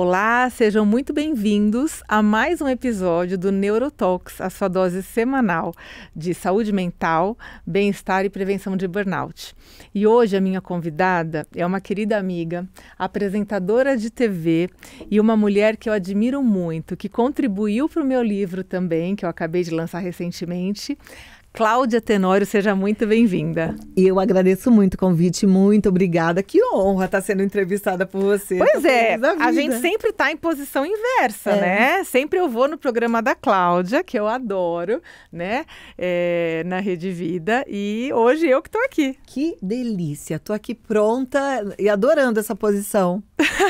Olá, sejam muito bem-vindos a mais um episódio do Neurotalks, a sua dose semanal de saúde mental, bem-estar e prevenção de burnout. E hoje a minha convidada é uma querida amiga, apresentadora de TV e uma mulher que eu admiro muito, que contribuiu para o meu livro também, que eu acabei de lançar recentemente. Cláudia Tenório, seja muito bem-vinda. Eu agradeço muito o convite, muito obrigada. Que honra estar sendo entrevistada por você. Pois é, a gente sempre está em posição inversa, né? Sempre eu vou no programa da Cláudia, que eu adoro, né? Na Rede Vida, e hoje eu que estou aqui. Que delícia, estou aqui pronta e adorando essa posição.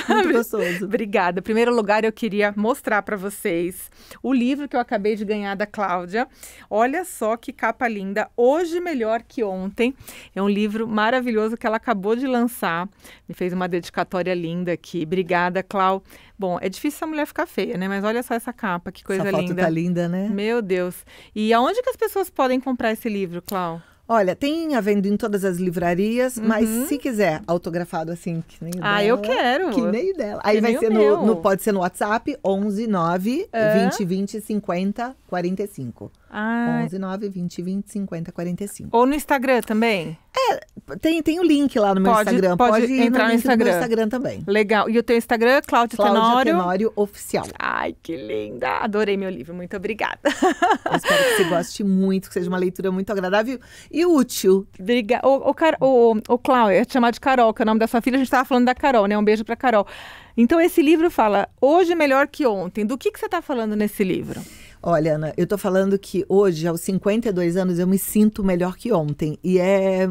Muito gostoso. Obrigada. Em primeiro lugar, eu queria mostrar para vocês o livro que eu acabei de ganhar da Cláudia. Olha só que capa linda, Hoje Melhor Que Ontem. É um livro maravilhoso que ela acabou de lançar. Me fez uma dedicatória linda aqui. Obrigada, Clau. Bom, é difícil a mulher ficar feia, né? Mas olha só essa capa, que coisa linda. Essa foto tá linda, né? Meu Deus. E aonde que as pessoas podem comprar esse livro, Clau? Olha, tem a venda em todas as livrarias, mas se quiser autografado assim, que nem o dela. Ah, eu quero. Que nem o dela. Aí que vai ser pode ser no WhatsApp, 11 9 20 20 50 45. 11 9 20 20 50 45. Ou no Instagram também? Tem o link lá no meu Instagram. Pode ir entrar no Instagram. No meu Instagram também. Legal. E o teu Instagram, Cláudia Tenório? Cláudia Tenório Oficial. Ai, que linda. Adorei meu livro. Muito obrigada. Eu espero que você goste muito, que seja uma leitura muito agradável e útil. Obrigada. Ô, Cláudia, eu ia te chamar de Carol, que é o nome da sua filha. A gente estava falando da Carol, né? Um beijo pra Carol. Então, esse livro fala Hoje Melhor Que Ontem. Do que você está falando nesse livro? Olha, Ana, eu tô falando que hoje, aos 52 anos, eu me sinto melhor que ontem. E é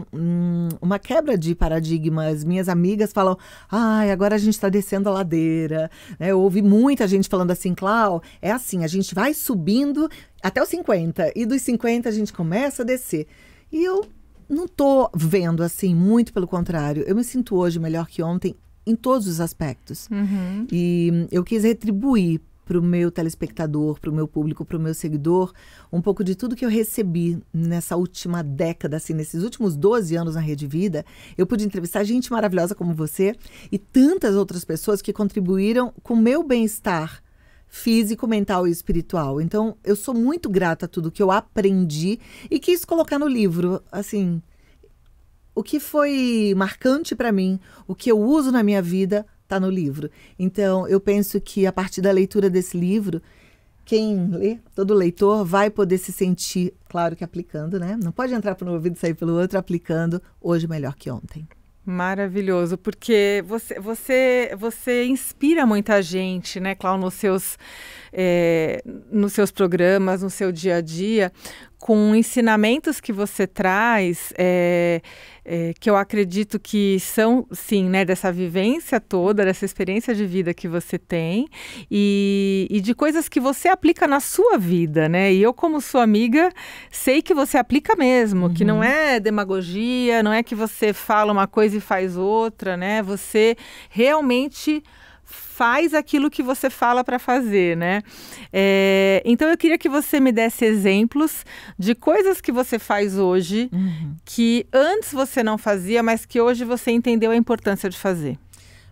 uma quebra de paradigmas. Minhas amigas falam, agora a gente tá descendo a ladeira. Eu ouvi muita gente falando assim, Clau, é assim, a gente vai subindo até os 50. E dos 50 a gente começa a descer. E eu não tô vendo assim, muito pelo contrário. Eu me sinto hoje melhor que ontem em todos os aspectos. Uhum. E eu quis retribuir para o meu telespectador, para o meu público, para o meu seguidor, um pouco de tudo que eu recebi nessa última década, assim, nesses últimos 12 anos na Rede Vida. Eu pude entrevistar gente maravilhosa como você e tantas outras pessoas que contribuíram com o meu bem-estar físico, mental e espiritual. Então, eu sou muito grata a tudo que eu aprendi e quis colocar no livro, assim, o que foi marcante para mim, o que eu uso na minha vida, está no livro. Então, eu penso que a partir da leitura desse livro, quem lê, todo leitor, vai poder se sentir, claro que aplicando, né? Não pode entrar por um ouvido e sair pelo outro, aplicando Hoje Melhor Que Ontem. Maravilhoso, porque você inspira muita gente, né, Cláudia, nos seus programas, no seu dia a dia, com ensinamentos que você traz, que eu acredito que são, sim, né, dessa vivência toda, dessa experiência de vida que você tem e de coisas que você aplica na sua vida, né? E eu, como sua amiga, sei que você aplica mesmo, que não é demagogia, não é que você fala uma coisa e faz outra, né? Você realmente faz aquilo que você fala para fazer, né? Então, eu queria que você me desse exemplos de coisas que você faz hoje que antes você não fazia, mas que hoje você entendeu a importância de fazer.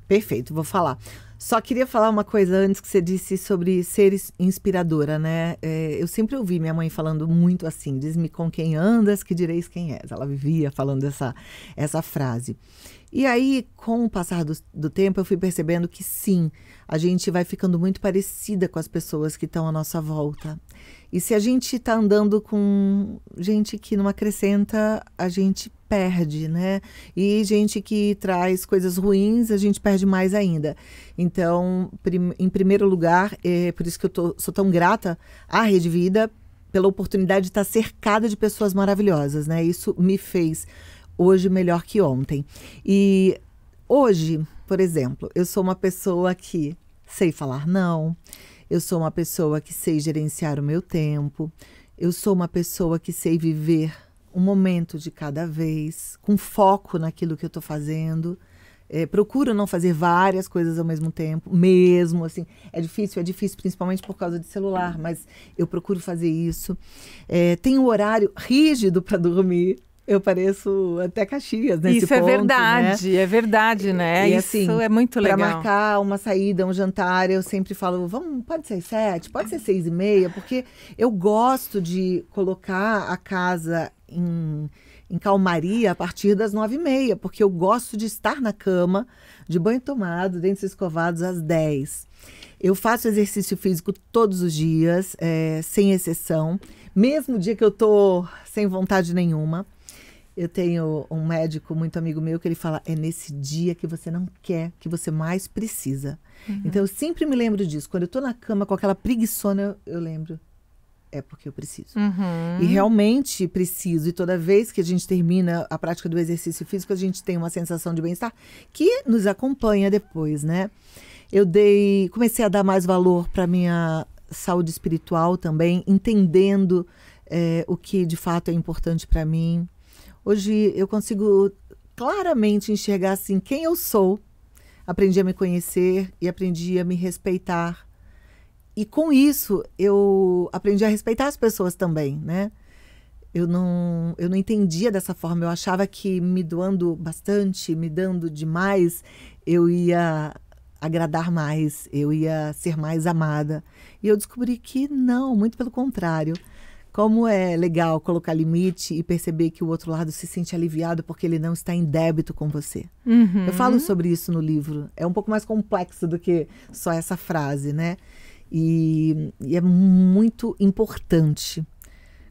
Perfeito, vou falar. Só queria falar uma coisa antes que você disse sobre ser inspiradora, né? Eu sempre ouvi minha mãe falando muito assim, diz-me com quem andas que direis quem és. Ela vivia falando essa frase. E aí, com o passar do tempo, eu fui percebendo que sim, a gente vai ficando muito parecida com as pessoas que estão à nossa volta. E se a gente está andando com gente que não acrescenta, a gente perde, né? E gente que traz coisas ruins, a gente perde mais ainda. Então, em primeiro lugar, por isso que eu sou tão grata à Rede Vida, pela oportunidade de estar cercada de pessoas maravilhosas, né? Isso me fez hoje melhor que ontem. E hoje, por exemplo, eu sou uma pessoa que sei falar não, eu sou uma pessoa que sei gerenciar o meu tempo, eu sou uma pessoa que sei viver um momento de cada vez, com foco naquilo que eu estou fazendo. Procuro não fazer várias coisas ao mesmo tempo, mesmo assim. É difícil principalmente por causa de celular, mas eu procuro fazer isso. Tenho um horário rígido para dormir. Eu pareço até Caxias nesse Isso ponto, é verdade, né? E, Isso assim, é muito legal. Para marcar uma saída, um jantar, eu sempre falo, vamos, pode ser 7, pode ser 6:30, porque eu gosto de colocar a casa em calmaria a partir das 9:30, porque eu gosto de estar na cama, de banho tomado, dentes escovados às 10. Eu faço exercício físico todos os dias, sem exceção, mesmo o dia que eu tô sem vontade nenhuma. Eu tenho um médico muito amigo meu que ele fala, é nesse dia que você não quer, que você mais precisa. Então, eu sempre me lembro disso. Quando eu tô na cama com aquela preguiçona, eu lembro, é porque eu preciso. E realmente preciso. E toda vez que a gente termina a prática do exercício físico, a gente tem uma sensação de bem-estar que nos acompanha depois, né? Comecei a dar mais valor para minha saúde espiritual também, entendendo o que de fato é importante para mim. Hoje eu consigo claramente enxergar assim quem eu sou. Aprendi a me conhecer e aprendi a me respeitar. E com isso eu aprendi a respeitar as pessoas também, né? Eu não entendia dessa forma. Eu achava que me doando bastante, me dando demais, eu ia agradar mais, eu ia ser mais amada. E eu descobri que não, muito pelo contrário. Como é legal colocar limite e perceber que o outro lado se sente aliviado porque ele não está em débito com você. Eu falo sobre isso no livro. É um pouco mais complexo do que só essa frase, né? E é muito importante.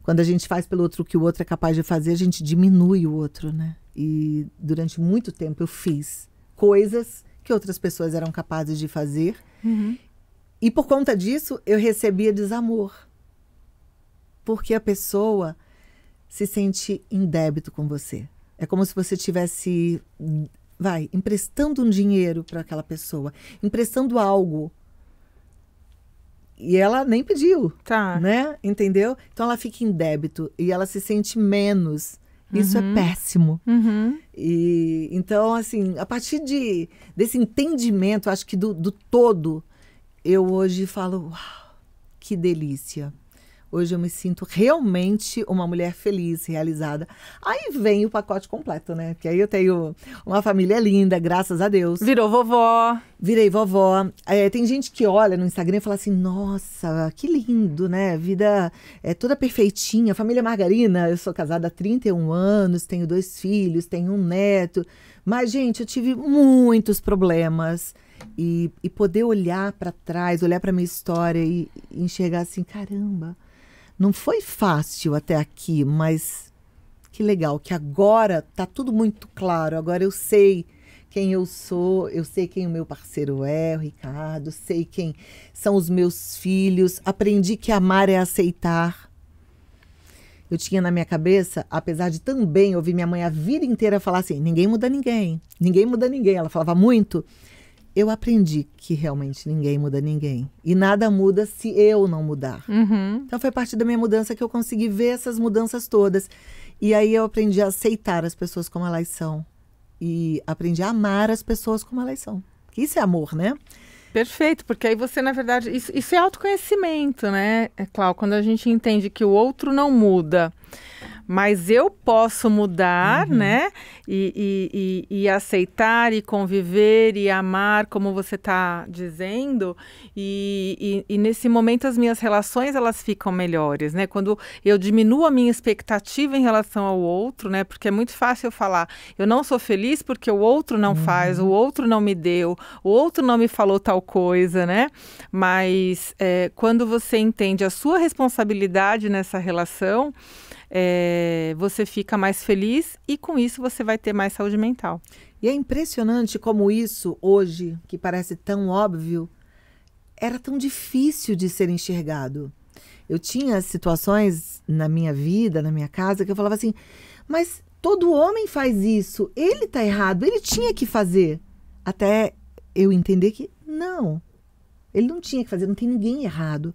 Quando a gente faz pelo outro o que o outro é capaz de fazer, a gente diminui o outro, né? E durante muito tempo eu fiz coisas que outras pessoas eram capazes de fazer. E por conta disso, eu recebia desamor. Porque a pessoa se sente em débito com você. É como se você tivesse, emprestando um dinheiro para aquela pessoa, emprestando algo. E ela nem pediu, né? Entendeu? Então ela fica em débito e ela se sente menos. Isso é péssimo. E então, assim, a partir desse entendimento, acho que do todo, eu hoje falo, uau, que delícia. Hoje eu me sinto realmente uma mulher feliz, realizada. Aí vem o pacote completo, né? Porque aí eu tenho uma família linda, graças a Deus. Virou vovó. Virei vovó. Tem gente que olha no Instagram e fala assim, nossa, que lindo, né? Vida é toda perfeitinha. Família Margarina, eu sou casada há 31 anos, tenho 2 filhos, tenho um neto. Mas, gente, eu tive muitos problemas. E poder olhar para trás, olhar para minha história e enxergar assim, caramba, não foi fácil até aqui, mas que legal, que agora tá tudo muito claro. Agora eu sei quem eu sou, eu sei quem o meu parceiro é, o Ricardo, sei quem são os meus filhos. Aprendi que amar é aceitar. Eu tinha na minha cabeça, apesar de também ouvir minha mãe a vida inteira falar assim, ninguém muda ninguém, ninguém muda ninguém. Ela falava muito. Eu aprendi que realmente ninguém muda ninguém. E nada muda se eu não mudar. Então foi parte da minha mudança que eu consegui ver essas mudanças todas. E aí eu aprendi a aceitar as pessoas como elas são. E aprendi a amar as pessoas como elas são. Que isso é amor, né? Perfeito, porque aí você, na verdade, isso é autoconhecimento, né, Cláudia? Quando a gente entende que o outro não muda, mas eu posso mudar, né? E aceitar, e conviver, e amar, como você está dizendo. E nesse momento as minhas relações, elas ficam melhores, né? Quando eu diminuo a minha expectativa em relação ao outro, né? Porque é muito fácil eu falar, eu não sou feliz porque o outro não faz, o outro não me deu, o outro não me falou tal coisa, né? Mas quando você entende a sua responsabilidade nessa relação, você fica mais feliz e com isso você vai ter mais saúde mental. E é impressionante como isso hoje, que parece tão óbvio, era tão difícil de ser enxergado. Eu tinha situações na minha vida, na minha casa, que eu falava assim, mas todo homem faz isso, ele tá errado, ele tinha que fazer. Até eu entender que não, ele não tinha que fazer, não tem ninguém errado.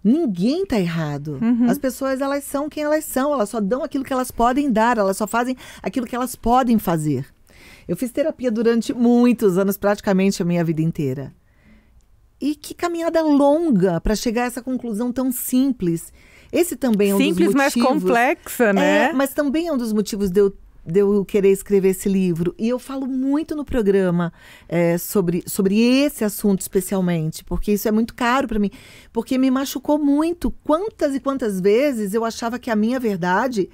Ninguém tá errado. As pessoas, elas são quem elas são. Elas só dão aquilo que elas podem dar. Elas só fazem aquilo que elas podem fazer. Eu fiz terapia durante muitos anos, praticamente a minha vida inteira. E que caminhada longa para chegar a essa conclusão tão simples. Esse também é um dos Simples, motivos... mas complexa, né? Mas também é um dos motivos de eu querer escrever esse livro. E eu falo muito no programa sobre esse assunto especialmente, porque isso é muito caro para mim, porque me machucou muito. Quantas e quantas vezes eu achava que a minha verdade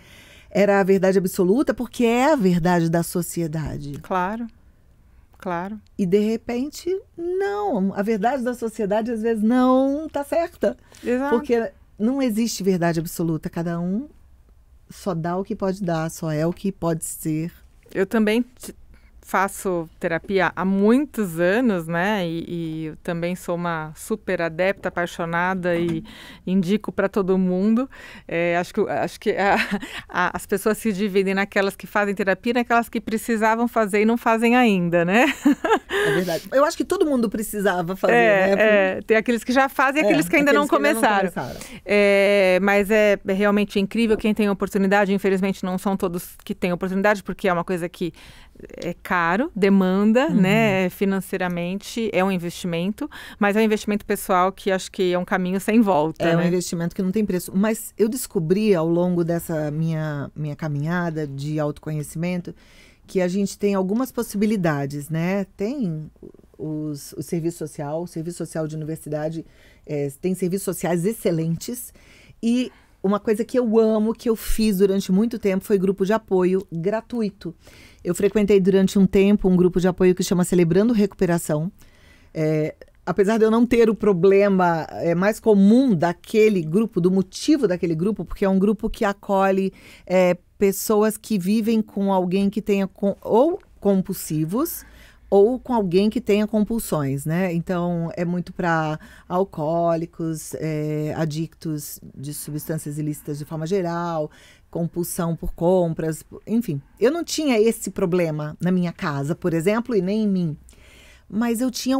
era a verdade absoluta, porque é a verdade da sociedade. Claro. Claro. E, de repente, não. A verdade da sociedade, às vezes, não está certa. Exato. Porque não existe verdade absoluta. Cada um só dá o que pode dar, só é o que pode ser. Eu também faço terapia há muitos anos, né? E eu também sou uma super adepta, apaixonada e indico para todo mundo. Acho que as pessoas se dividem naquelas que fazem terapia e naquelas que precisavam fazer e não fazem ainda, né? É verdade. Eu acho que todo mundo precisava fazer, né? Tem aqueles que já fazem e aqueles que ainda não começaram. Mas é realmente incrível quem tem oportunidade. Infelizmente, não são todos que têm oportunidade, porque é uma coisa que é caro, demanda, né, financeiramente, é um investimento, mas é um investimento pessoal que acho que é um caminho sem volta. É, né? um investimento que não tem preço. Mas eu descobri ao longo dessa minha caminhada de autoconhecimento que a gente tem algumas possibilidades, né? Tem o serviço social de universidade, tem serviços sociais excelentes. E uma coisa que eu amo, que eu fiz durante muito tempo, foi grupo de apoio gratuito. Eu frequentei durante um tempo um grupo de apoio que chama Celebrando Recuperação. Apesar de eu não ter o problema mais comum daquele grupo, do motivo daquele grupo, porque é um grupo que acolhe pessoas que vivem com alguém que tenha ou compulsivos ou com alguém que tenha compulsões, né? Então, é muito para alcoólicos, adictos de substâncias ilícitas de forma geral, compulsão por compras, enfim. Eu não tinha esse problema na minha casa, por exemplo, e nem em mim. Mas eu tinha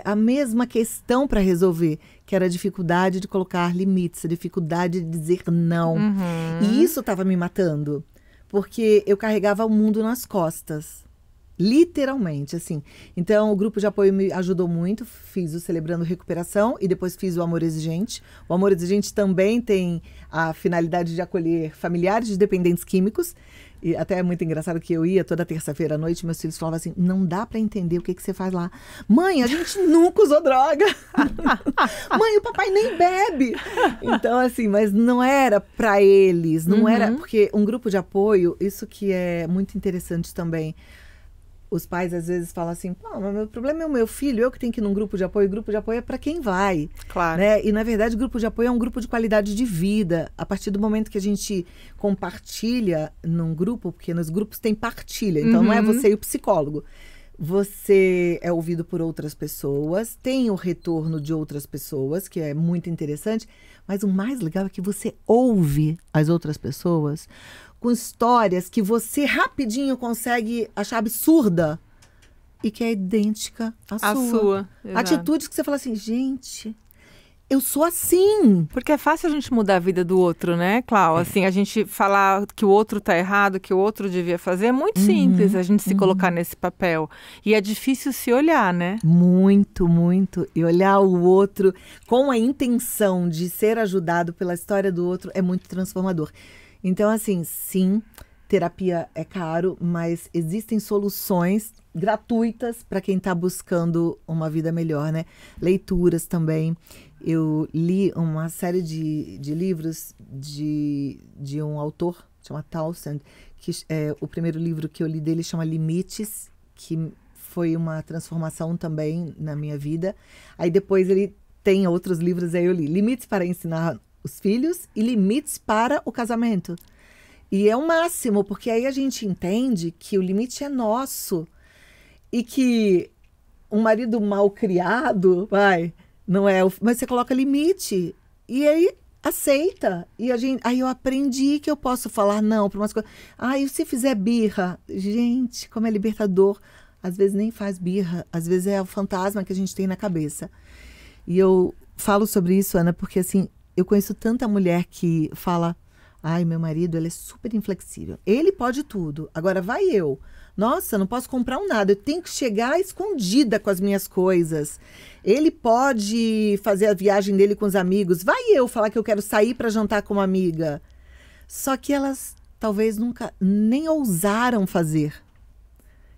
a mesma questão para resolver, que era a dificuldade de colocar limites, a dificuldade de dizer não. E isso estava me matando, porque eu carregava o mundo nas costas. Literalmente, assim. Então, o grupo de apoio me ajudou muito. Fiz o Celebrando Recuperação e depois fiz o Amor Exigente. O Amor Exigente também tem a finalidade de acolher familiares de dependentes químicos. E até é muito engraçado que eu ia toda terça-feira à noite, meus filhos falavam assim, não dá para entender o que você faz lá. Mãe, a gente nunca usou droga. Mãe, o papai nem bebe. Então, assim, mas não era para eles, não era... Porque um grupo de apoio, isso que é muito interessante também. Os pais às vezes falam assim, mas meu problema é o meu filho, eu que tenho que ir num grupo de apoio. Grupo de apoio é para quem vai. Claro. Né? E, na verdade, o grupo de apoio é um grupo de qualidade de vida. A partir do momento que a gente compartilha num grupo, porque nos grupos tem partilha. Então, não é você e o psicólogo. Você é ouvido por outras pessoas, tem o retorno de outras pessoas, que é muito interessante. Mas o mais legal é que você ouve as outras pessoas com histórias que você rapidinho consegue achar absurda e que é idêntica à sua. Atitudes que você fala assim, gente, eu sou assim. Porque é fácil a gente mudar a vida do outro, né, Clau? Assim, a gente falar que o outro tá errado, que o outro devia fazer, é muito simples a gente se colocar nesse papel. E é difícil se olhar, né? Muito, muito. E olhar o outro com a intenção de ser ajudado pela história do outro é muito transformador. Então, assim, sim, terapia é caro, mas existem soluções gratuitas para quem está buscando uma vida melhor, né? Leituras também. Eu li uma série de livros de um autor, chama Townsend, que o primeiro livro que eu li dele chama Limites, que foi uma transformação também na minha vida. Aí depois ele tem outros livros, aí eu li Limites para ensinar os filhos e Limites para o casamento. E é o máximo, porque aí a gente entende que o limite é nosso e que um marido mal criado, não é, mas você coloca limite e aí aceita. E aí eu aprendi que eu posso falar não para umas coisas. E se fizer birra? Gente, como é libertador. Às vezes nem faz birra, às vezes é o fantasma que a gente tem na cabeça. E eu falo sobre isso, Ana, porque assim, eu conheço tanta mulher que fala, Ai, meu marido, ele é super inflexível. Ele pode tudo. Agora vai eu. Nossa, não posso comprar um nada. Eu tenho que chegar escondida com as minhas coisas. Ele pode fazer a viagem dele com os amigos. Vai eu falar que eu quero sair para jantar com uma amiga. Só que elas talvez nunca nem ousaram fazer.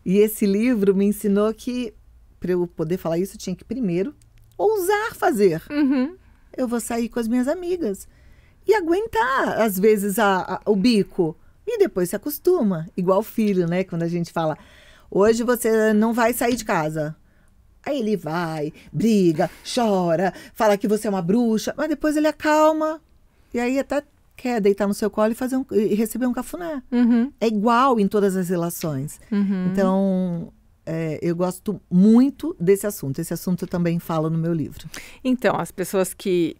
E esse livro me ensinou que, para eu poder falar isso, eu tinha que primeiro ousar fazer. Uhum. Eu vou sair com as minhas amigas. E aguentar, às vezes, o bico. E depois se acostuma. Igual filho, né? Quando a gente fala, hoje você não vai sair de casa. Aí ele vai, briga, chora, fala que você é uma bruxa. Mas depois ele acalma. E aí até quer deitar no seu colo e receber um cafuné. Uhum. É igual em todas as relações. Uhum. Então, eu gosto muito desse assunto. Esse assunto eu também falo no meu livro. Então, as pessoas que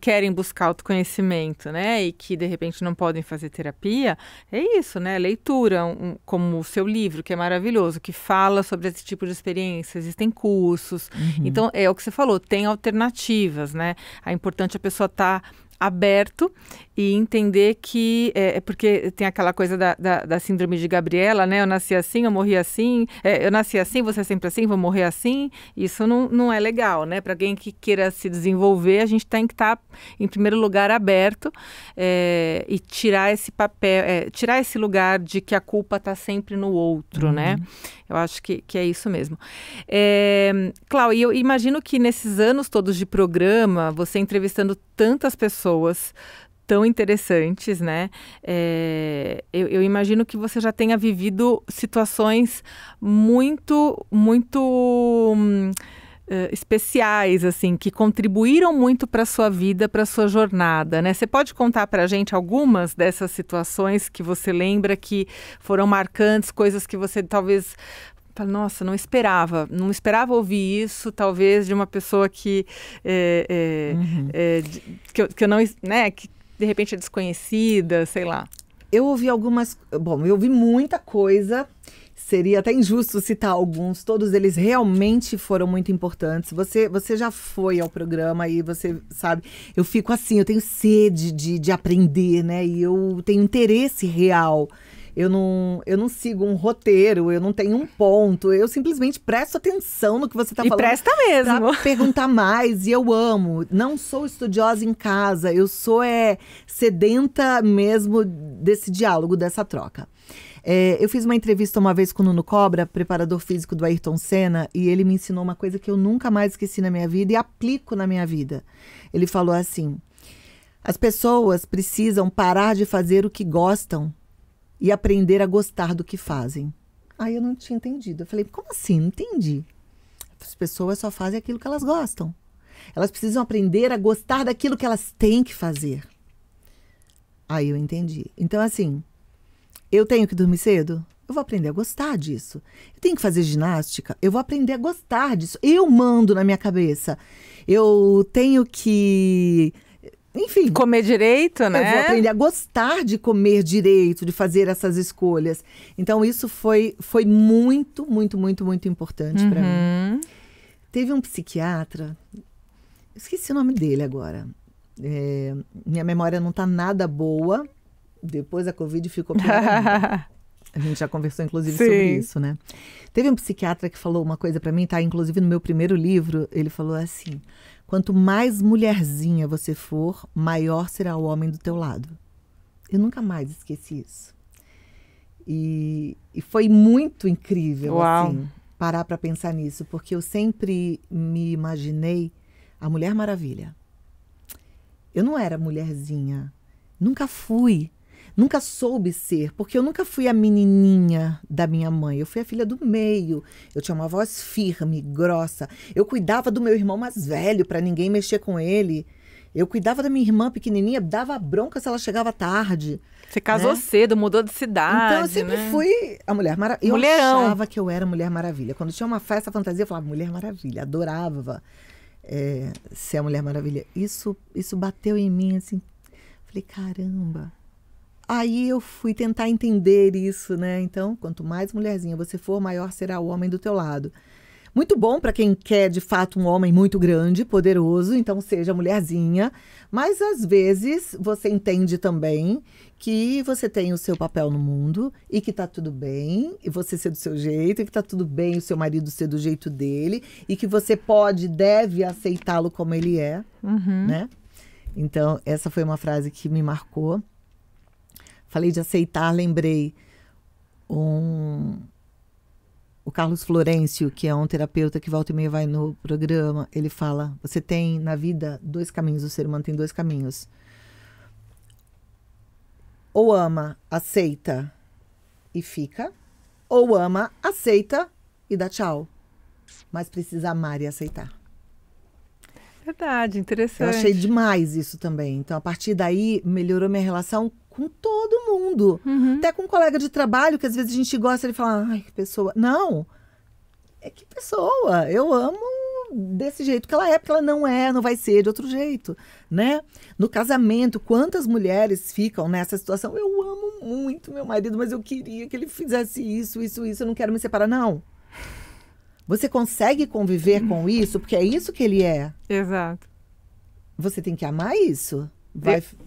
querem buscar autoconhecimento, né, e que de repente não podem fazer terapia, é isso, né, leitura, como o seu livro, que é maravilhoso, que fala sobre esse tipo de experiência, existem cursos. Então, é o que você falou, tem alternativas, né, é importante a pessoa estar aberto e entender que porque tem aquela coisa da síndrome de Gabriela, né? Eu nasci assim, eu morri assim, eu nasci assim, você é sempre assim, vou morrer assim. Isso não é legal, né? Para alguém que queira se desenvolver, a gente tem que estar, em primeiro lugar, aberto e tirar esse papel, tirar esse lugar de que a culpa está sempre no outro, né? Eu acho que é isso mesmo. Cláudia, eu imagino que nesses anos todos de programa, você entrevistando tantas pessoas tão interessantes, né? Eu imagino que você já tenha vivido situações muito especiais, assim, que contribuíram muito para a sua vida, para a sua jornada, né? Você pode contar para a gente algumas dessas situações que você lembra que foram marcantes, coisas que você talvez... Nossa, não esperava ouvir isso, talvez de uma pessoa que eu não, né, que de repente é desconhecida, sei lá. Eu ouvi eu ouvi muita coisa, seria até injusto citar alguns, todos eles realmente foram muito importantes. Você já foi ao programa e você sabe, eu fico assim, eu tenho sede de aprender, né, e eu tenho interesse real. Eu não sigo um roteiro, eu não tenho um ponto, eu simplesmente presto atenção no que você está falando. E presta mesmo. Pra perguntar mais, e eu amo. Não sou estudiosa em casa, eu sou sedenta mesmo desse diálogo, dessa troca. Eu fiz uma entrevista uma vez com o Nuno Cobra, preparador físico do Ayrton Senna, e ele me ensinou uma coisa que eu nunca mais esqueci na minha vida e aplico na minha vida. Ele falou assim, as pessoas precisam parar de fazer o que gostam e aprender a gostar do que fazem. Aí eu não tinha entendido. Eu falei, como assim? Não entendi. As pessoas só fazem aquilo que elas gostam. Elas precisam aprender a gostar daquilo que elas têm que fazer. Aí eu entendi. Então, assim, eu tenho que dormir cedo? Eu vou aprender a gostar disso. Eu tenho que fazer ginástica? Eu vou aprender a gostar disso. Eu mando na minha cabeça. Eu tenho que... Enfim. Comer direito, né? Eu vou aprender a gostar de comer direito, de fazer essas escolhas. Então, isso foi muito, muito, muito, muito importante para mim. Teve um psiquiatra, esqueci o nome dele agora. Minha memória não está nada boa. Depois da Covid ficou pior ainda. A gente já conversou, inclusive, sobre isso, né? Teve um psiquiatra que falou uma coisa para mim, tá? Inclusive, no meu primeiro livro, ele falou assim... Quanto mais mulherzinha você for, maior será o homem do teu lado. Eu nunca mais esqueci isso. E foi muito incrível, assim, parar para pensar nisso, porque eu sempre me imaginei a Mulher Maravilha. Eu não era mulherzinha, nunca fui. Nunca soube ser, porque eu nunca fui a menininha da minha mãe. Eu fui a filha do meio. Eu tinha uma voz firme, grossa. Eu cuidava do meu irmão mais velho para ninguém mexer com ele. Eu cuidava da minha irmã pequenininha, dava bronca se ela chegava tarde. Você casou cedo, mudou de cidade, então eu sempre fui a Mulher Maravilha. Eu achava que eu era Mulher Maravilha. Quando tinha uma festa fantasia, eu falava Mulher Maravilha. Adorava ser a Mulher Maravilha. Isso bateu em mim, assim. Falei, caramba... Aí eu fui tentar entender isso, né? Então, quanto mais mulherzinha você for, maior será o homem do teu lado. Muito bom para quem quer, de fato, um homem muito grande, poderoso, então seja mulherzinha. Mas, às vezes, você entende também que você tem o seu papel no mundo e que tá tudo bem, e você ser do seu jeito, e que tá tudo bem o seu marido ser do jeito dele, e que você pode, deve aceitá-lo como ele é, né? Então, essa foi uma frase que me marcou. Falei de aceitar, lembrei o Carlos Florencio, que é um terapeuta que volta e meia vai no programa, ele fala, você tem na vida 2 caminhos, o ser humano tem 2 caminhos. Ou ama, aceita e fica, ou ama, aceita e dá tchau. Mas precisa amar e aceitar. Verdade, interessante. Eu achei demais isso também. Então, a partir daí, melhorou minha relação com todo mundo. Até com um colega de trabalho, que às vezes a gente gosta de falar, ai, que pessoa. Não, é que pessoa. Eu amo desse jeito que ela é, porque ela não vai ser de outro jeito, né? No casamento, quantas mulheres ficam nessa situação? Eu amo muito meu marido, mas eu queria que ele fizesse isso, eu não quero me separar. Não. Você consegue conviver com isso, porque é isso que ele é. Exato. Você tem que amar isso.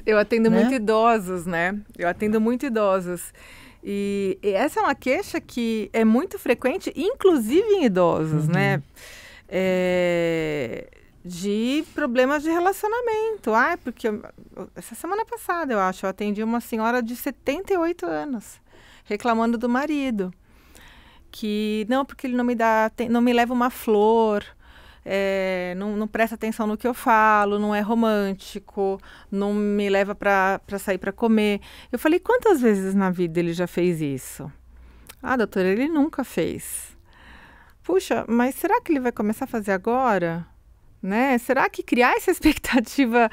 Eu atendo né? muito idosos, né? Eu atendo muito idosos. E essa é uma queixa que é muito frequente, inclusive em idosos, né? De problemas de relacionamento. Porque essa semana passada, eu acho, eu atendi uma senhora de 78 anos, reclamando do marido. Que não, porque ele não me leva uma flor, não presta atenção no que eu falo, não é romântico, não me leva para sair para comer. Eu falei, quantas vezes na vida ele já fez isso? Ah, doutora, ele nunca fez. Puxa, mas será que ele vai começar a fazer agora? Né? Será que criar essa expectativa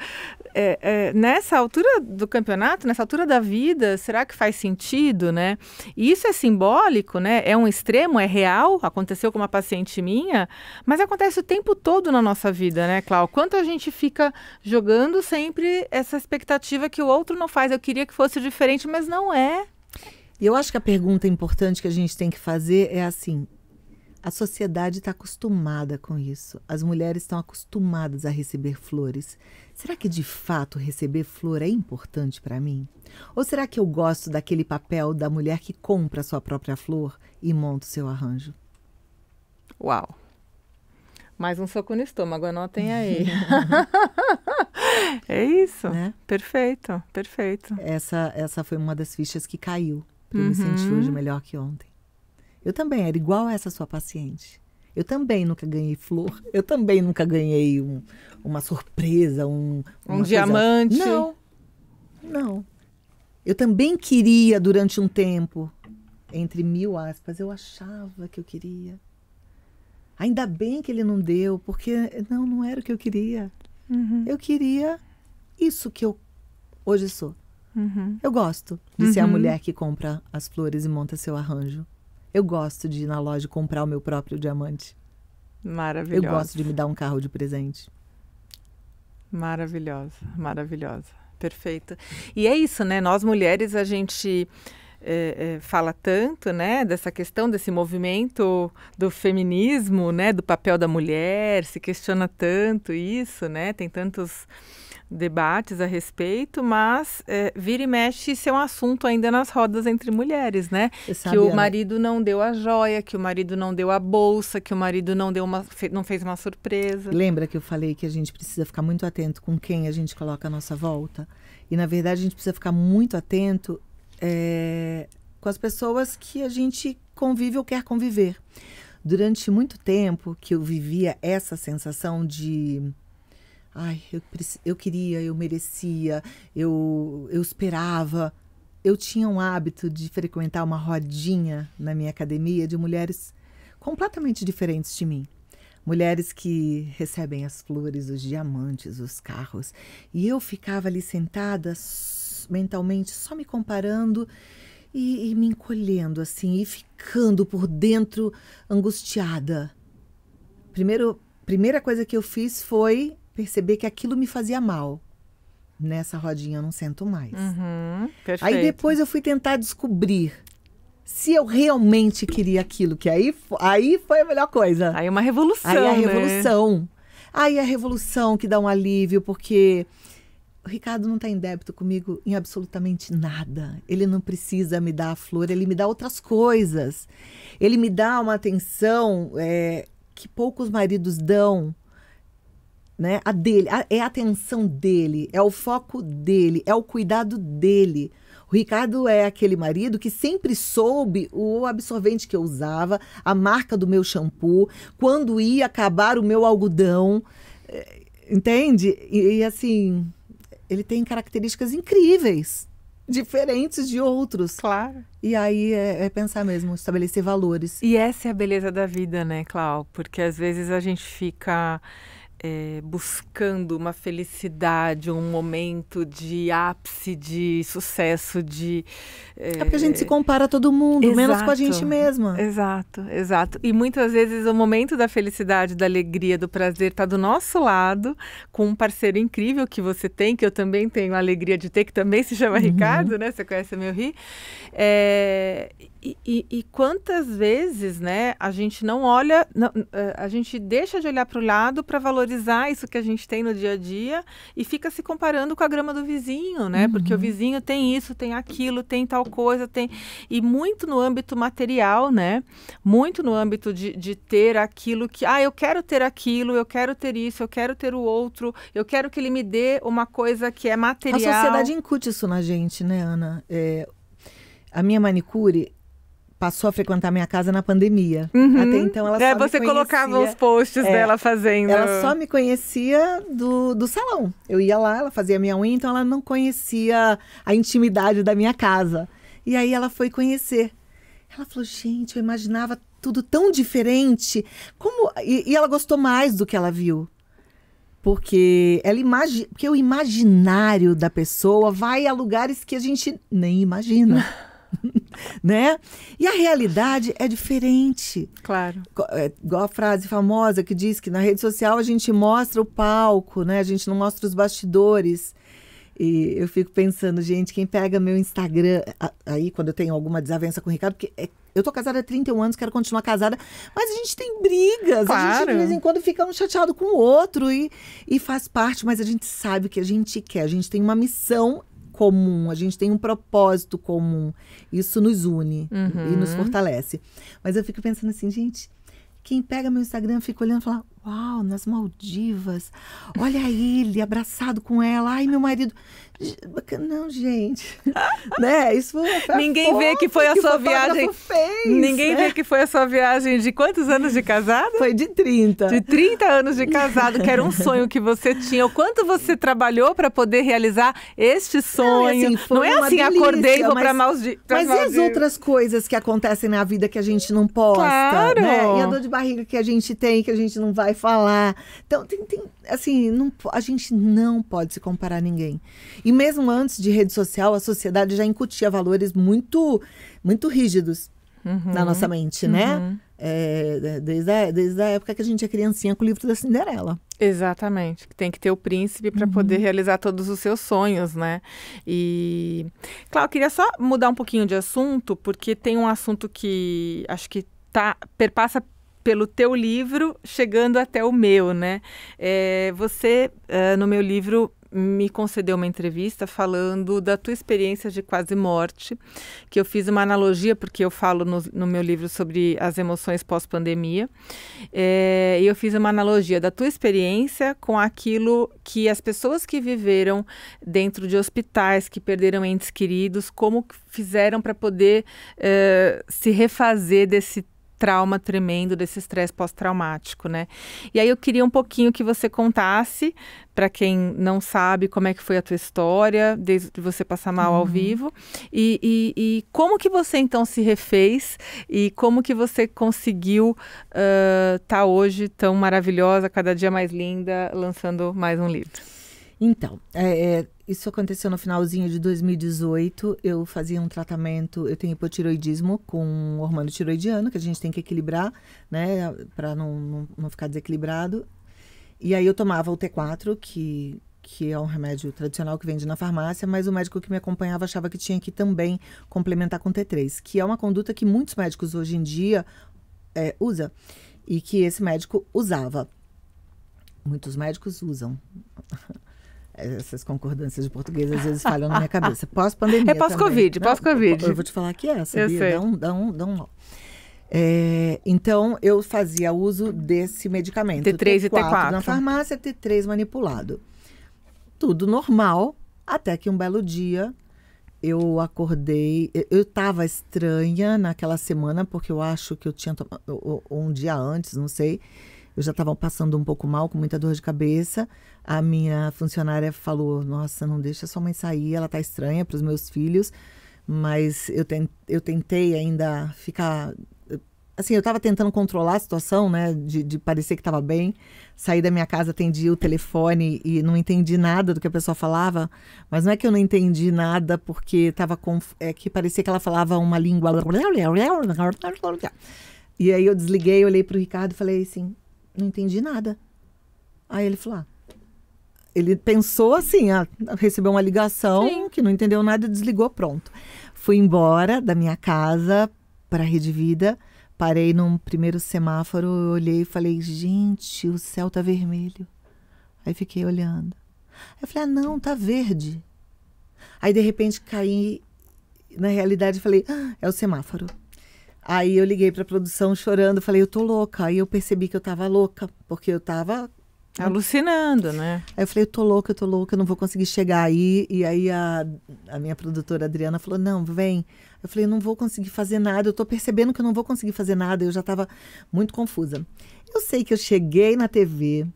nessa altura do campeonato, nessa altura da vida, será que faz sentido, né? E isso é simbólico, né? É um extremo, é real, aconteceu com uma paciente minha, mas acontece o tempo todo na nossa vida, né, Cláudia? Quanto a gente fica jogando sempre essa expectativa que o outro não faz. Eu queria que fosse diferente, mas não é. E eu acho que a pergunta importante que a gente tem que fazer é assim, a sociedade está acostumada com isso. As mulheres estão acostumadas a receber flores. Será que, de fato, receber flor é importante para mim? Ou será que eu gosto daquele papel da mulher que compra a sua própria flor e monta o seu arranjo? Uau! Mais um soco no estômago, anotem aí. É isso. Né? Perfeito, perfeito. Essa foi uma das fichas que caiu. Para eu me sentir hoje melhor que ontem. Eu também era igual a essa sua paciente. Eu também nunca ganhei flor. Eu também nunca ganhei uma surpresa, um diamante. Não. Eu também queria durante um tempo, entre 1000 aspas, eu achava que eu queria. Ainda bem que ele não deu, porque não era o que eu queria. Eu queria isso que eu hoje sou. Eu gosto de ser a mulher que compra as flores e monta seu arranjo. Eu gosto de ir na loja e comprar o meu próprio diamante. Maravilhosa. Eu gosto de me dar um carro de presente. Maravilhosa, maravilhosa. Perfeito. E é isso, né? Nós mulheres, a gente fala tanto, né? Dessa questão, desse movimento do feminismo, né? Do papel da mulher, se questiona tanto isso, né? Tem tantos debates a respeito, mas vira e mexe, isso é um assunto ainda nas rodas entre mulheres, né? Que o marido não deu a joia, que o marido não deu a bolsa, que o marido não fez uma surpresa. Lembra que eu falei que a gente precisa ficar muito atento com quem a gente coloca à nossa volta? E, na verdade, a gente precisa ficar muito atento com as pessoas que a gente convive ou quer conviver. Durante muito tempo que eu vivia essa sensação de... Ai, eu queria, eu merecia, eu esperava. Eu tinha um hábito de frequentar uma rodinha na minha academia de mulheres completamente diferentes de mim. Mulheres que recebem as flores, os diamantes, os carros. E eu ficava ali sentada mentalmente, só me comparando e me encolhendo assim, e ficando por dentro angustiada. Primeira coisa que eu fiz foi perceber que aquilo me fazia mal. Nessa rodinha eu não sento mais. Perfeito. Aí depois eu fui tentar descobrir Se eu realmente queria aquilo, que aí foi a melhor coisa. Aí é uma revolução, Aí é a né? revolução. Aí é a revolução que dá um alívio, porque o Ricardo não está em débito comigo em absolutamente nada. Ele não precisa me dar a flor, ele me dá outras coisas. Ele me dá uma atenção que poucos maridos dão, né? A dele, é a atenção dele, é o foco dele, é o cuidado dele. O Ricardo é aquele marido que sempre soube o absorvente que eu usava, a marca do meu shampoo, quando ia acabar o meu algodão, entende? E assim, ele tem características incríveis, diferentes de outros. Claro. E aí é pensar mesmo, estabelecer valores. E essa é a beleza da vida, né, Clau? Porque às vezes a gente fica buscando uma felicidade, um momento de ápice, de sucesso, de... É porque a gente se compara a todo mundo, Exato, menos com a gente mesma. Exato, exato. E muitas vezes o momento da felicidade, da alegria, do prazer está do nosso lado, com um parceiro incrível que você tem, que eu também tenho a alegria de ter, que também se chama Ricardo, né? Você conhece o meu Ri. E quantas vezes, né, a gente não olha, a gente deixa de olhar para o lado para valorizar isso que a gente tem no dia a dia e fica se comparando com a grama do vizinho, né? Porque o vizinho tem isso, tem aquilo, tem tal coisa, tem... E muito no âmbito material, né? Muito no âmbito de ter aquilo que... eu quero ter aquilo, eu quero ter isso, eu quero ter o outro, eu quero que ele me dê uma coisa que é material. A sociedade incute isso na gente, né, Ana? A minha manicure passou a frequentar minha casa na pandemia. Até então ela só me você conhecia, colocava os posts dela fazendo. Ela só me conhecia do salão. Eu ia lá, ela fazia minha unha, então ela não conhecia a intimidade da minha casa. E aí ela foi conhecer. Ela falou, gente, eu imaginava tudo tão diferente. E ela gostou mais do que ela viu. Porque porque o imaginário da pessoa vai a lugares que a gente nem imagina. Né? E a realidade é diferente. Claro. Igual a frase famosa que diz que na rede social a gente mostra o palco, né? A gente não mostra os bastidores. E eu fico pensando, gente, quem pega meu Instagram, aí quando eu tenho alguma desavença com o Ricardo, porque eu tô casada há 31 anos, quero continuar casada, mas a gente tem brigas, claro. A gente de vez em quando fica um chateado com o outro e faz parte, mas a gente sabe o que a gente quer, a gente tem uma missão comum, a gente tem um propósito comum. Isso nos une e nos fortalece. Mas eu fico pensando assim, gente, quem pega meu Instagram fica olhando e fala, uau, nas Maldivas, olha ele abraçado com ela, ai, meu marido... Não, gente, né? Isso ninguém vê que foi a sua viagem. Ninguém vê que foi a sua viagem de quantos anos de casado? Foi de 30. De 30 anos de casado, que era um sonho que você tinha. O quanto você trabalhou para poder realizar este sonho? Não é assim, delícia, acordei e vou para Maldivas. Mas e as outras coisas que acontecem na vida que a gente não posta? Claro. Né? E a dor de barriga que a gente tem, que a gente não vai falar. Então, assim, a gente não pode se comparar a ninguém. E mesmo antes de rede social, a sociedade já incutia valores muito, muito rígidos na nossa mente, né? Desde a época que a gente é criancinha com o livro da Cinderela. Exatamente. Tem que ter o príncipe para poder realizar todos os seus sonhos, né? E, claro, eu queria só mudar um pouquinho de assunto, porque tem um assunto que acho que perpassa pelo teu livro, chegando até o meu, né? Você, no meu livro, me concedeu uma entrevista falando da tua experiência de quase morte, que eu fiz uma analogia, porque eu falo no meu livro sobre as emoções pós-pandemia, e eu fiz uma analogia da tua experiência com aquilo que as pessoas que viveram dentro de hospitais, que perderam entes queridos, como fizeram para poder se refazer desse trauma tremendo, desse estresse pós-traumático, né? E aí eu queria um pouquinho que você contasse, para quem não sabe, como é que foi a tua história, desde você passar mal ao vivo, e como que você então se refez, e como que você conseguiu tá hoje tão maravilhosa, cada dia mais linda, lançando mais um livro. Então, isso aconteceu no finalzinho de 2018. Eu fazia um tratamento, eu tenho hipotiroidismo com hormônio tiroidiano, que a gente tem que equilibrar, né, para não ficar desequilibrado. E aí eu tomava o T4, que que é um remédio tradicional que vende na farmácia, mas o médico que me acompanhava achava que tinha que também complementar com T3, que é uma conduta que muitos médicos hoje em dia usam, e que esse médico usava. Muitos médicos usam. Essas concordâncias de português às vezes falham na minha cabeça. Pós-pandemia. É pós-Covid, pós-Covid. Eu vou te falar que é, sabia? Eu sei. Dá um nó. Então, eu fazia uso desse medicamento. T3 e T4. Na farmácia, T3 manipulado. Tudo normal, até que um belo dia eu acordei. Eu estava estranha naquela semana, porque eu acho que eu tinha tomado um dia antes, não sei. Eu já estava passando um pouco mal, com muita dor de cabeça. A minha funcionária falou, nossa, não deixa sua mãe sair, ela tá estranha para os meus filhos. Mas eu tentei ainda ficar... Assim, eu estava tentando controlar a situação, né? De parecer que estava bem. Saí da minha casa, atendi o telefone e não entendi nada do que a pessoa falava. Mas não é que eu não entendi nada, porque é que parecia que ela falava uma língua... E aí eu desliguei, olhei para o Ricardo e falei assim, não entendi nada. Aí ele falou, ele pensou assim, recebeu uma ligação, sim, que não entendeu nada e desligou, pronto. Fui embora da minha casa para a Rede Vida, parei num primeiro semáforo, eu olhei e falei, gente, o céu tá vermelho. Aí fiquei olhando. Aí eu falei, não, tá verde. Aí de repente caí na realidade e falei, é o semáforo. Aí eu liguei para a produção chorando, falei, eu tô louca. Aí eu percebi que eu tava louca, porque eu tava... alucinando, né? Aí eu falei, eu tô louca, eu não vou conseguir chegar aí. E aí a minha produtora Adriana falou, não, vem. Eu falei, eu não vou conseguir fazer nada, eu tô percebendo que eu não vou conseguir fazer nada. Eu já tava muito confusa. Eu sei que eu cheguei na TV,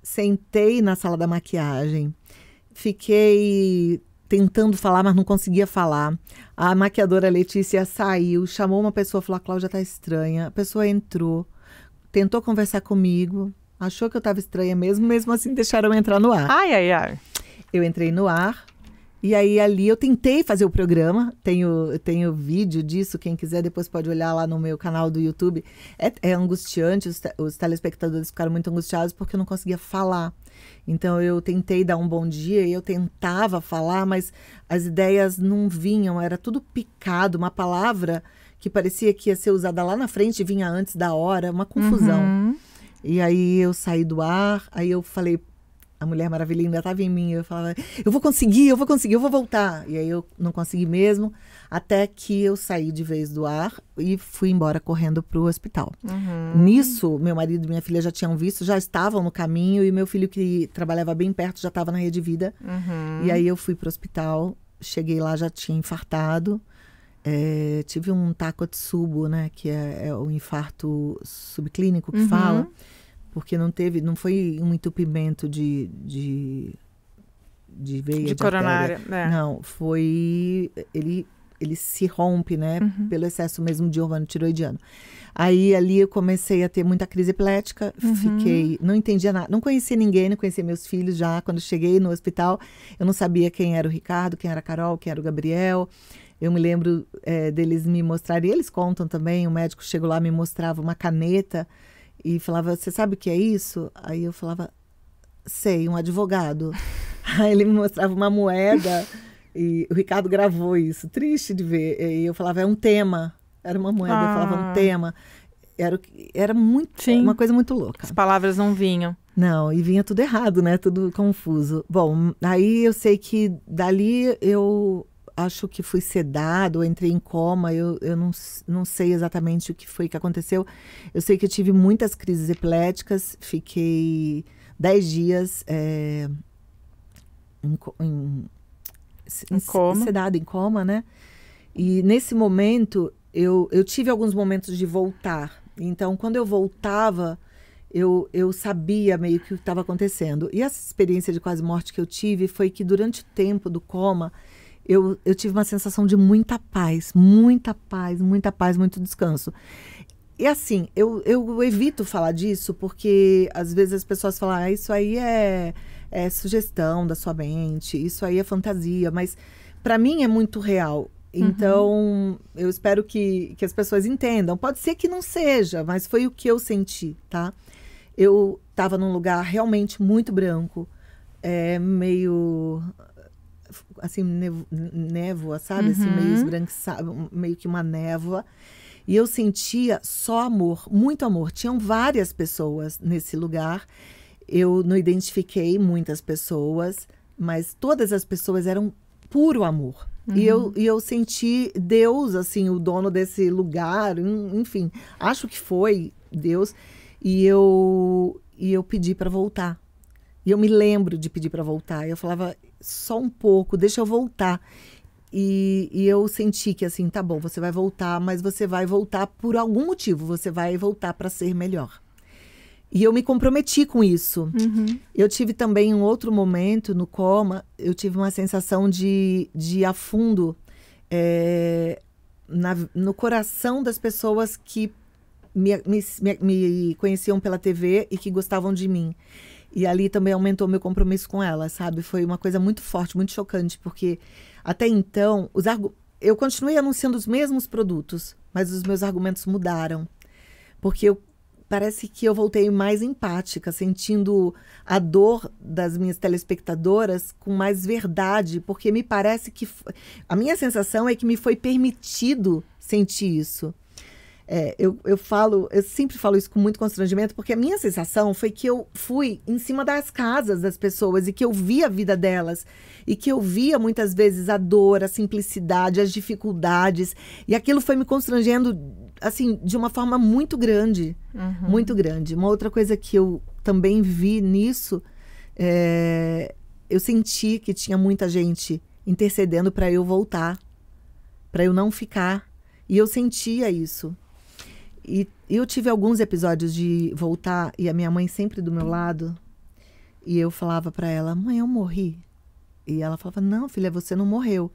sentei na sala da maquiagem, fiquei tentando falar, mas não conseguia falar. A maquiadora Letícia saiu, chamou uma pessoa, falou, a Cláudia tá estranha. A pessoa entrou, tentou conversar comigo, achou que eu estava estranha mesmo assim deixaram eu entrar no ar. Ai, ai, ai. Eu entrei no ar, e aí ali eu tentei fazer o programa, tenho vídeo disso, quem quiser depois pode olhar lá no meu canal do YouTube. É angustiante, os telespectadores ficaram muito angustiados porque eu não conseguia falar. Então eu tentei dar um bom dia e eu tentava falar, mas as ideias não vinham, era tudo picado, uma palavra que parecia que ia ser usada lá na frente e vinha antes da hora, uma confusão. Uhum. E aí eu saí do ar, aí eu falei, a Mulher Maravilha ainda estava em mim, eu falava, eu vou conseguir, eu vou voltar. E aí eu não consegui mesmo, até que eu saí de vez do ar e fui embora correndo para o hospital. Uhum. Nisso, meu marido e minha filha já tinham visto, já estavam no caminho, e meu filho, que trabalhava bem perto, já estava na Rede Vida. Uhum. E aí eu fui para o hospital, cheguei lá, já tinha infartado. Tive um Takotsubo, né, que é o infarto subclínico que fala, porque não foi um entupimento de veia, de coronária. Não, foi... Ele se rompe, né, pelo excesso mesmo de hormônio tiroidiano. Aí ali eu comecei a ter muita crise epilética, não entendia nada, não conhecia ninguém, não conhecia meus filhos já. Quando cheguei no hospital, eu não sabia quem era o Ricardo, quem era a Carol, quem era o Gabriel. Eu me lembro deles me mostrarem, eles contam também, o médico chegou lá, me mostrava uma caneta e falava, você sabe o que é isso? Aí eu falava, sei, um advogado. Aí ele me mostrava uma moeda e o Ricardo gravou isso, triste de ver. E eu falava, é um tema, era uma moeda, eu falava um tema. Era muito, uma coisa muito louca. As palavras não vinham. Não, e vinha tudo errado, né? Tudo confuso. Bom, aí eu sei que dali eu... acho que fui sedado, entrei em coma, eu não sei exatamente o que foi que aconteceu. Eu sei que eu tive muitas crises epiléticas, fiquei 10 dias em coma. Sedado, em coma, né? E nesse momento, eu tive alguns momentos de voltar. Então, quando eu voltava, eu sabia meio que o que estava acontecendo. E essa experiência de quase morte que eu tive foi que durante o tempo do coma, eu tive uma sensação de muita paz, muito descanso. E assim, eu evito falar disso porque às vezes as pessoas falam, isso aí é sugestão da sua mente, isso aí é fantasia, mas para mim é muito real. Então, eu espero que as pessoas entendam. Pode ser que não seja, mas foi o que eu senti, tá? Eu estava num lugar realmente muito branco, meio assim, névoa, sabe? Assim, meio esbranquiçado, meio que uma névoa. E eu sentia só amor, muito amor. Tinham várias pessoas nesse lugar. Eu não identifiquei muitas pessoas, mas todas as pessoas eram puro amor. E eu senti Deus, assim, o dono desse lugar, enfim, acho que foi Deus. E eu pedi para voltar. E eu me lembro de pedir para voltar. Eu falava, só um pouco, deixa eu voltar. E eu senti que, assim, tá bom, você vai voltar, mas você vai voltar por algum motivo. Você vai voltar para ser melhor. E eu me comprometi com isso. Eu tive também um outro momento no coma, eu tive uma sensação de afundo no coração das pessoas que me conheciam pela TV e que gostavam de mim. E ali também aumentou meu compromisso com elas, sabe? Foi uma coisa muito forte, muito chocante, porque até então eu continuei anunciando os mesmos produtos, mas os meus argumentos mudaram. Porque parece que eu voltei mais empática, sentindo a dor das minhas telespectadoras com mais verdade, porque me parece que... A minha sensação é que me foi permitido sentir isso. Eu sempre falo isso com muito constrangimento, porque a minha sensação foi que eu fui em cima das casas das pessoas e que eu via a vida delas e que eu via muitas vezes a dor, a simplicidade, as dificuldades, e aquilo foi me constrangendo assim, de uma forma muito grande, muito grande. Uma outra coisa que eu também vi nisso, eu senti que tinha muita gente intercedendo para eu voltar, para eu não ficar, e eu sentia isso. E eu tive alguns episódios de voltar e a minha mãe sempre do meu lado. E eu falava para ela, mãe, eu morri. E ela falava, não, filha, você não morreu.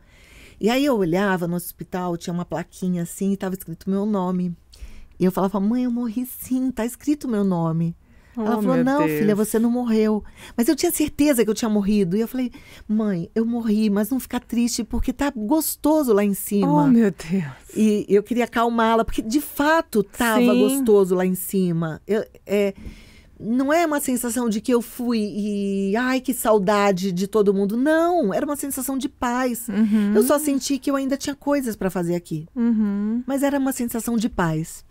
E aí eu olhava no hospital, tinha uma plaquinha assim, e estava escrito meu nome. E eu falava, mãe, eu morri sim, tá escrito meu nome. Ela falou, não, filha, você não morreu. Mas eu tinha certeza que eu tinha morrido. E eu falei, mãe, eu morri, mas não fica triste, porque tá gostoso lá em cima. Oh, meu Deus. E eu queria acalmá-la, porque de fato tava gostoso lá em cima. Não é uma sensação de que eu fui e... Ai, que saudade de todo mundo. Não, era uma sensação de paz. Eu só senti que eu ainda tinha coisas para fazer aqui. Mas era uma sensação de paz.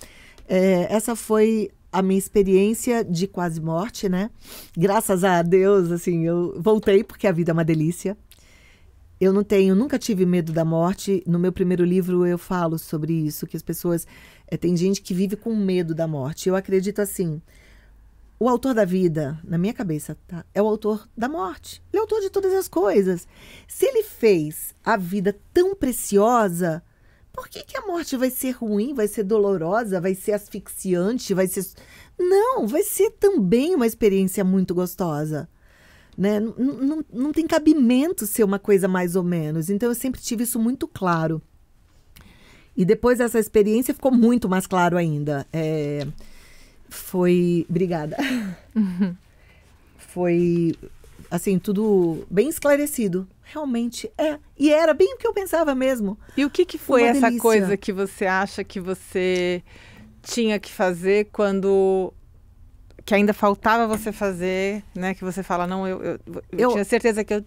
Essa foi a minha experiência de quase morte, né? Graças a Deus, assim, eu voltei porque a vida é uma delícia. Eu nunca tive medo da morte. No meu primeiro livro eu falo sobre isso, que as pessoas... tem gente que vive com medo da morte. Eu acredito assim, o autor da vida, na minha cabeça, tá? É o autor da morte. Ele é o autor de todas as coisas. Se ele fez a vida tão preciosa, por que a morte vai ser ruim, vai ser dolorosa, vai ser asfixiante, vai ser... Não, vai ser também uma experiência muito gostosa. Né? Não tem cabimento ser uma coisa mais ou menos. Então eu sempre tive isso muito claro. E depois dessa experiência ficou muito mais claro ainda. Obrigada. Foi, assim, tudo bem esclarecido. Realmente E era bem o que eu pensava mesmo. E o que foi essa delícia. coisa que você acha que você tinha que fazer quando... que ainda faltava você fazer, né? Que você fala, não, eu tinha certeza que eu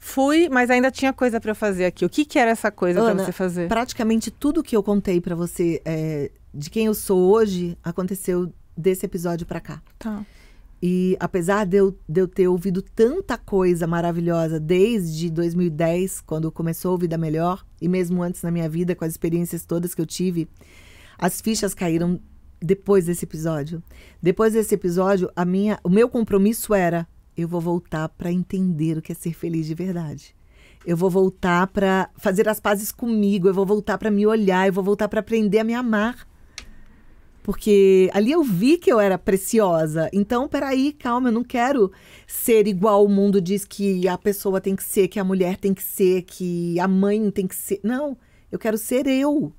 fui, mas ainda tinha coisa para eu fazer aqui. O que era essa coisa para você fazer? Praticamente tudo que eu contei para você de quem eu sou hoje aconteceu desse episódio para cá. Tá. E apesar de eu ter ouvido tanta coisa maravilhosa desde 2010, quando começou a Vida Melhor, e mesmo antes na minha vida, com as experiências todas que eu tive, as fichas caíram depois desse episódio. Depois desse episódio, o meu compromisso era, eu vou voltar para entender o que é ser feliz de verdade. Eu vou voltar para fazer as pazes comigo, eu vou voltar para me olhar, eu vou voltar para aprender a me amar. Porque ali eu vi que eu era preciosa. Então, peraí, calma, eu não quero ser igual o mundo diz que a pessoa tem que ser, que a mulher tem que ser, que a mãe tem que ser. Não, eu quero ser eu.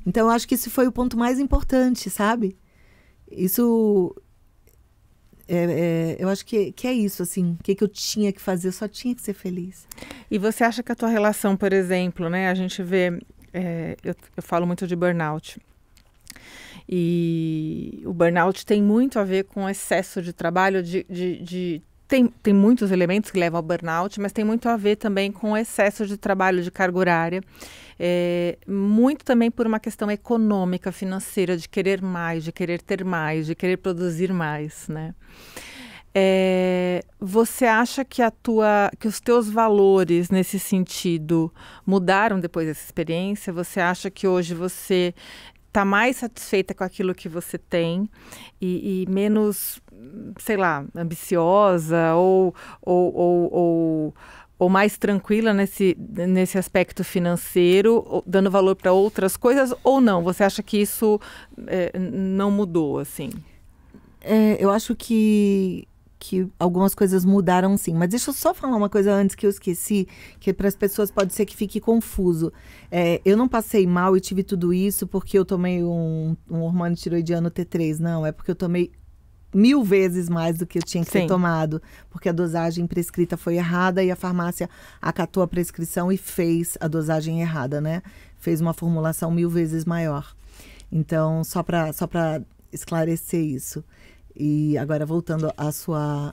Então, eu acho que esse foi o ponto mais importante, sabe? Isso... eu acho que é isso, assim. O que eu tinha que fazer? Eu só tinha que ser feliz. E você acha que a tua relação, por exemplo, né? A gente vê... eu falo muito de burnout. E o burnout tem muito a ver com excesso de trabalho, de tem muitos elementos que levam ao burnout, mas tem muito a ver também com o excesso de trabalho, de carga horária. Muito também por uma questão econômica, financeira, de querer mais, de querer ter mais, de querer produzir mais, né? Você acha que os teus valores nesse sentido mudaram depois dessa experiência? Você acha que hoje você está mais satisfeita com aquilo que você tem e menos, sei lá, ambiciosa ou mais tranquila nesse aspecto financeiro, dando valor para outras coisas, ou não? Você acha que isso não mudou, assim? Eu acho que algumas coisas mudaram, sim. Mas deixa eu só falar uma coisa antes que eu esqueci, que para as pessoas pode ser que fique confuso. Eu não passei mal e tive tudo isso porque eu tomei um hormônio tiroidiano T3. Não, é porque eu tomei 1000 vezes mais do que eu tinha que ter tomado, porque a dosagem prescrita foi errada e a farmácia acatou a prescrição e fez a dosagem errada, né? Fez uma formulação 1000 vezes maior. Então, só para esclarecer isso. E agora, voltando à sua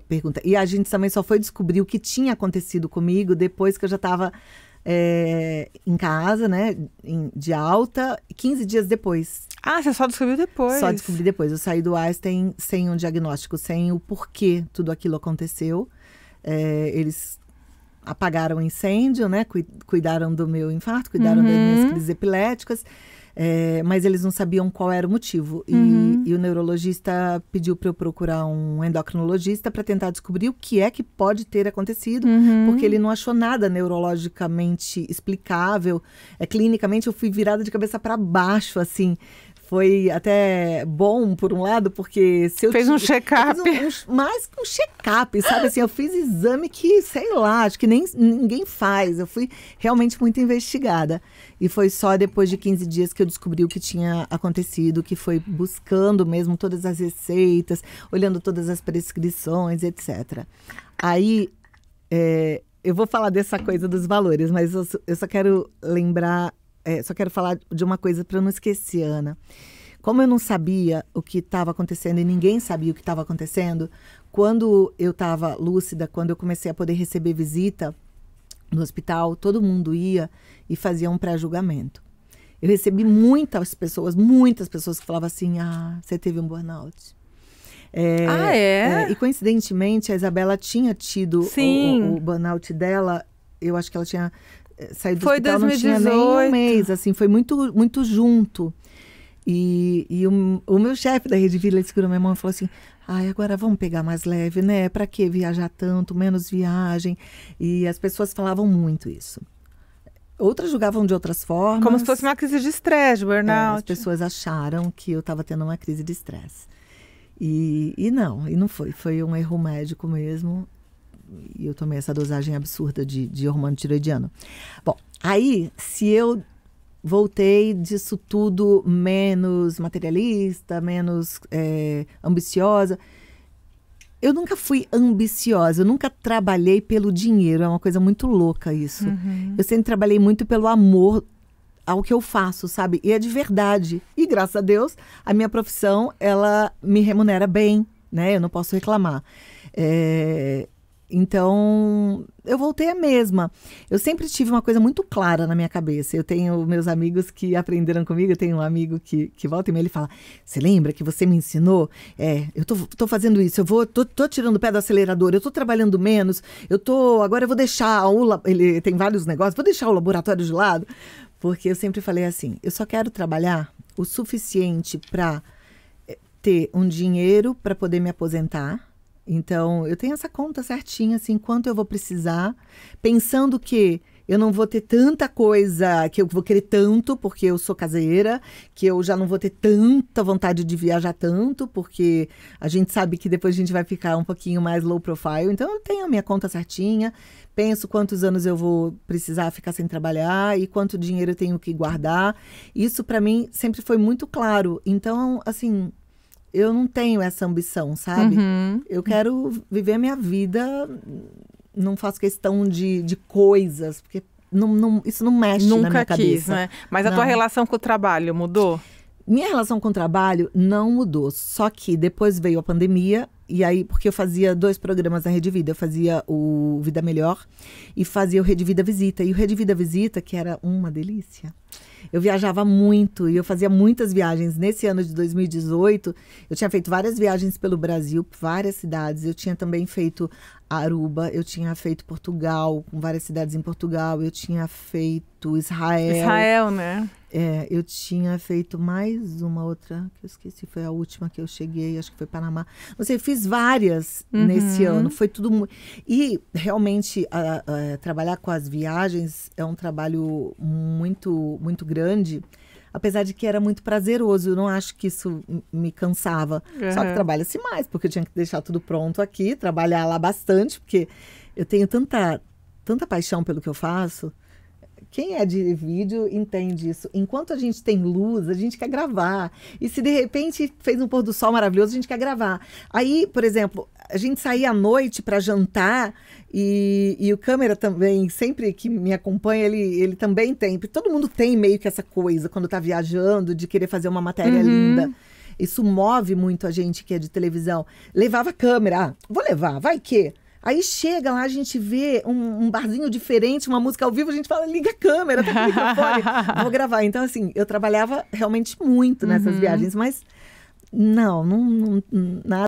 pergunta. E a gente também só foi descobrir o que tinha acontecido comigo depois que eu já estava em casa, né? De alta, 15 dias depois. Ah, você só descobriu depois? Só descobri depois. Eu saí do Einstein sem um diagnóstico, sem o porquê tudo aquilo aconteceu. Eles apagaram o incêndio, né? Cuidaram do meu infarto, cuidaram das minhas crises epiléticas. Mas eles não sabiam qual era o motivo. E o neurologista pediu para eu procurar um endocrinologista para tentar descobrir o que é que pode ter acontecido, porque ele não achou nada neurologicamente explicável. Clinicamente, eu fui virada de cabeça para baixo, assim. Foi até bom, por um lado, porque... Fez um check-up. Mais que um check-up, sabe? Assim, eu fiz exame que, sei lá, acho que nem ninguém faz. Eu fui realmente muito investigada. E foi só depois de 15 dias que eu descobri o que tinha acontecido, que foi buscando mesmo todas as receitas, olhando todas as prescrições, etc. Aí, eu vou falar dessa coisa dos valores, mas eu só quero lembrar... só quero falar de uma coisa para não esquecer, Ana. Como eu não sabia o que estava acontecendo e ninguém sabia o que estava acontecendo, quando eu estava lúcida, quando eu comecei a poder receber visita no hospital, todo mundo ia e fazia um pré-julgamento. Eu recebi muitas pessoas que falavam assim, você teve um burnout. E coincidentemente, a Isabela tinha tido o burnout dela, eu acho que ela tinha... saído do hospital, 2018. Não tinha nem um mês, assim, foi muito, muito junto. E o meu chefe da Rede Vida, ele segurou minha mão e falou assim, agora vamos pegar mais leve, né? Pra que viajar tanto, menos viagem? E as pessoas falavam muito isso. Outras julgavam de outras formas. Como se fosse uma crise de estresse, burnout. As pessoas acharam que eu estava tendo uma crise de estresse. E não foi. Foi um erro médico mesmo. E eu tomei essa dosagem absurda de hormônio tiroidiano. Bom, aí, se eu voltei disso tudo menos materialista, menos ambiciosa, eu nunca fui ambiciosa, eu nunca trabalhei pelo dinheiro, é uma coisa muito louca isso. Eu sempre trabalhei muito pelo amor ao que eu faço, sabe? E é de verdade. E graças a Deus, a minha profissão, ela me remunera bem, né? Eu não posso reclamar. Então, eu voltei a mesma. Eu sempre tive uma coisa muito clara na minha cabeça. Eu tenho meus amigos que aprenderam comigo. Eu tenho um amigo que volta e meia, ele fala, você lembra que você me ensinou? Eu tô fazendo isso, tô tirando o pé do acelerador, eu tô trabalhando menos, agora eu vou deixar ele tem vários negócios, vou deixar o laboratório de lado. Porque eu sempre falei assim, eu só quero trabalhar o suficiente para ter um dinheiro para poder me aposentar. Então, eu tenho essa conta certinha, assim, quanto eu vou precisar, pensando que eu não vou ter tanta coisa, que eu vou querer tanto, porque eu sou caseira, que eu já não vou ter tanta vontade de viajar tanto, porque a gente sabe que depois a gente vai ficar um pouquinho mais low profile. Então, eu tenho a minha conta certinha, penso quantos anos eu vou precisar ficar sem trabalhar e quanto dinheiro eu tenho que guardar. Isso, para mim, sempre foi muito claro. Então, assim... eu não tenho essa ambição, sabe? Eu quero viver a minha vida, não faço questão de coisas, porque isso não mexe na minha cabeça. Nunca quis, né? Mas a tua relação com o trabalho mudou? Minha relação com o trabalho não mudou, só que depois veio a pandemia E aí, porque eu fazia 2 programas na Rede Vida. Eu fazia o Vida Melhor e fazia o Rede Vida Visita. E o Rede Vida Visita, que era uma delícia. Eu viajava muito e eu fazia muitas viagens. Nesse ano de 2018, eu tinha feito várias viagens pelo Brasil, várias cidades. Eu tinha também feito Aruba, eu tinha feito Portugal, com várias cidades em Portugal. Eu tinha feito Israel. Israel, né? Eu tinha feito mais uma outra, que eu esqueci, foi a última que eu cheguei, acho que foi Panamá. Não sei, eu fiz várias nesse ano, foi tudo... E realmente, trabalhar com as viagens é um trabalho muito, muito grande, apesar de que era muito prazeroso, eu não acho que isso me cansava. Só que trabalha-se mais, porque eu tinha que deixar tudo pronto aqui, trabalhar lá bastante, porque eu tenho tanta paixão pelo que eu faço. Quem é de vídeo entende isso. Enquanto a gente tem luz, a gente quer gravar. E se de repente fez um pôr do sol maravilhoso, a gente quer gravar. Aí, por exemplo, a gente saía à noite para jantar e o câmera também, sempre que me acompanha, ele também tem. Porque todo mundo tem meio que essa coisa, quando tá viajando, de querer fazer uma matéria linda. Isso move muito a gente que é de televisão. Levava câmera. Vou levar, vai que... Aí chega lá, a gente vê um barzinho diferente, uma música ao vivo, a gente fala, liga a câmera, tá com o microfone, vou gravar. Então, assim, eu trabalhava realmente muito nessas viagens, mas não, nada.